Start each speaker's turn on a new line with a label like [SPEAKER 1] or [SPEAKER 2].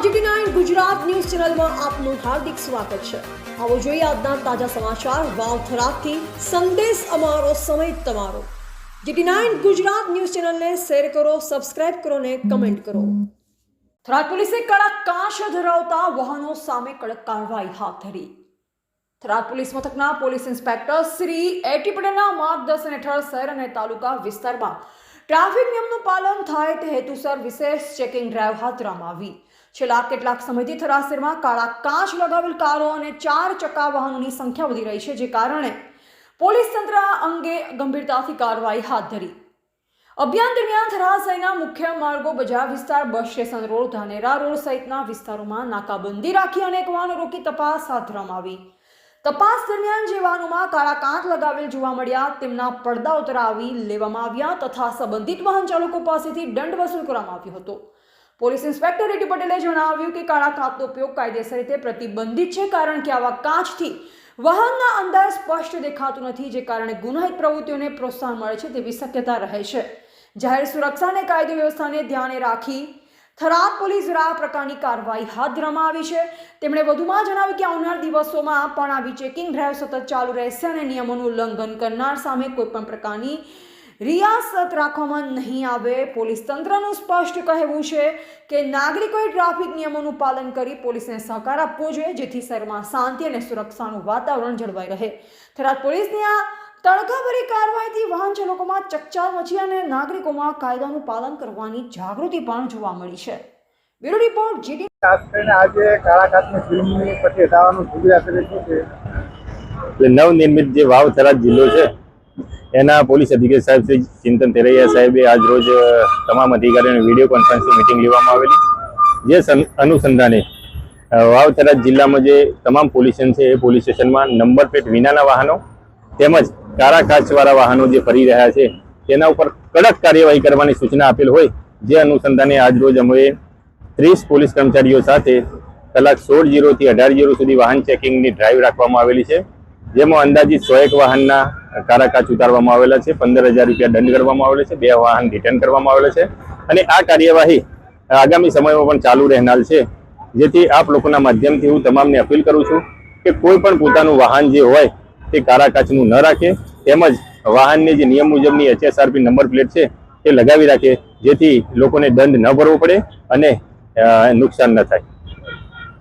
[SPEAKER 1] GT9 Gujarat news ચેનલમાં આપનું હાર્દિક સ્વાગત છે। આવો જોઈએ આજના તાજા સમાચાર વાવથરાથી સંદેશ અમારો સમય તમારો। GT9 ગુજરાત ન્યૂઝ ચેનલને શેર કરો, સબસ્ક્રાઇબ કરો અને કમેન્ટ કરો। થરાદ પોલીસે કડક કાચ ધરાવતા વાહનો સામે કડક કાર્યવાહી હાથ ધરી। થરાદ પોલીસ મથકના પોલીસ ઇન્સ્પેક્ટર શ્રી એટી પટેલના માર્ગદર્શન હેઠળ શહેર અને તાલુકા વિસ્તારમાં ટ્રાફિક નિયમનું પાલન થાય તે હેતુસર વિશેષ ચેકિંગ ડ્રાઈવ હાથ ધરવામાં આવી। છેલ્લા કેટલાક સમયથી થરાદ શહેરમાં કાળા કાચ લગાવેલ કારો અને 4 ચક્કા વાહનોની સંખ્યા વધી રહી છે, જે કારણે પોલીસ તંત્ર આ અંગે ગંભીરતાથી કાર્યવાહી હાથ ધરી। અભિયાન દરમિયાન થરાદ શહેરના મુખ્ય માર્ગો, બજાર વિસ્તાર, bus station road, Dhanera road સહિતના વિસ્તારોમાં નાકાબંધી રાખી અનેક વાહનો રોકી તપાસ હાથ ધરવામાં આવી। તપાસ દરમિયાન જે વાહનોમાં કાળા કાચ લગાવેલ જોવા મળ્યા તેમના પડદા ઉતરાવી લેવામાં આવ્યા તથા સંબંધિત વાહન ચાલકો પાસેથી દંડ વસૂલ કરવામાં આવ્યો હતો। પોલીસ ઇન્સ્પેક્ટર એટી પટેલે જણાવ્યું કે કાળા કાચનો ઉપયોગ કાયદેસર રીતે પ્રતિબંધિત છે, કારણ કે આવા કાચથી વાહનના અંદર સ્પષ્ટ દેખાતું નથી, જે કારણે ગુનાહિત પ્રવૃત્તિઓને પ્રોત્સાહન મળે છે તેવી શક્યતા રહે છે। જાહેર સુરક્ષા અને કાયદો વ્યવસ્થાને ધ્યાને રાખી થરાદ પોલીસ દ્વારા આ પ્રકારની કાર્યવાહી હાથ ધરવામાં આવી છે। તેમણે વધુમાં જણાવ્યું કે આવનાર દિવસોમાં પણ આવી ચેકિંગ ડ્રાઈવ સતત ચાલુ રહેશે અને નિયમોનું ઉલ્લંઘન કરનાર સામે કોઈપણ પ્રકારની રિયાસત રાખવામાં નહીં આવે। પોલીસ તંત્રનું સ્પષ્ટ કહેવું છે કે નાગરિકોએ ટ્રાફિક નિયમોનું પાલન કરી પોલીસને સહકાર આપવો જોઈએ, જેથી શહેરમાં શાંતિ અને સુરક્ષાનું વાતાવરણ જળવાઈ રહે। થરાદ પોલીસની આ તડકાભરી કાર્યવાહીથી વાહન ચાલકોમાં ચકચાર મચી અને નાગરિકોમાં કાયદાનું પાલન કરવાની જાગૃતિ પણ જોવા મળી છે। Bureau report GT.
[SPEAKER 2] ખાસ કરીને આજે કાળા કાચની ફિલ્મની પછી હટાવવાનું જરૂરિયાત છે।
[SPEAKER 3] નવનિર્મિત જે વાવ થરાદ જિલ્લો છે એના પોલીસ અધિકારી સાહેબ શ્રી ચિંતન તેરૈયા સાહેબે આજ રોજ તમામ અધિકારીઓની વિડીયો કોન્ફરન્સની મિટિંગ લેવામાં આવેલી, જે અનુસંધાને વાવ થરાદ જિલ્લામાં જે તમામ પોલીસ સ્ટેશન છે એ પોલીસ સ્ટેશનમાં નંબર પ્લેટ વિનાના વાહનો તેમજ કાળા કાચવાળા વાહનો જે ફરી રહ્યા છે તેના ઉપર કડક કાર્યવાહી કરવાની સૂચના આપેલ હોય, જે અનુસંધાને આજ રોજ અમે 30 પોલીસ કર્મચારીઓ સાથે કલાક 16:00 થી 18:00 સુધી વાહન ચેકિંગની ડ્રાઈવ રાખવામાં આવેલી છે, જેમાં અંદાજિત 101 વાહનના કાળા કાચ ઉતારવામાં આવેલા છે, 15,000 રૂપિયા દંડ કરવામાં આવેલો છે, 2 વાહન રિટર્ન કરવામાં આવેલા છે અને આ કાર્યવાહી આગામી સમયમાં પણ ચાલુ રહેનાર છે। જેથી આપ લોકોના માધ્યમથી હું તમામને અપીલ કરું છું કે કોઈ પણ પોતાનું વાહન જે હોય તે કાળા કાચનું ન રાખે, તેમજ વાહનની જે નિયમ મુજબની HSRP નંબર પ્લેટ છે તે લગાવી રાખે, જેથી લોકોને દંડ ન ભરવો પડે અને નુકસાન ન થાય।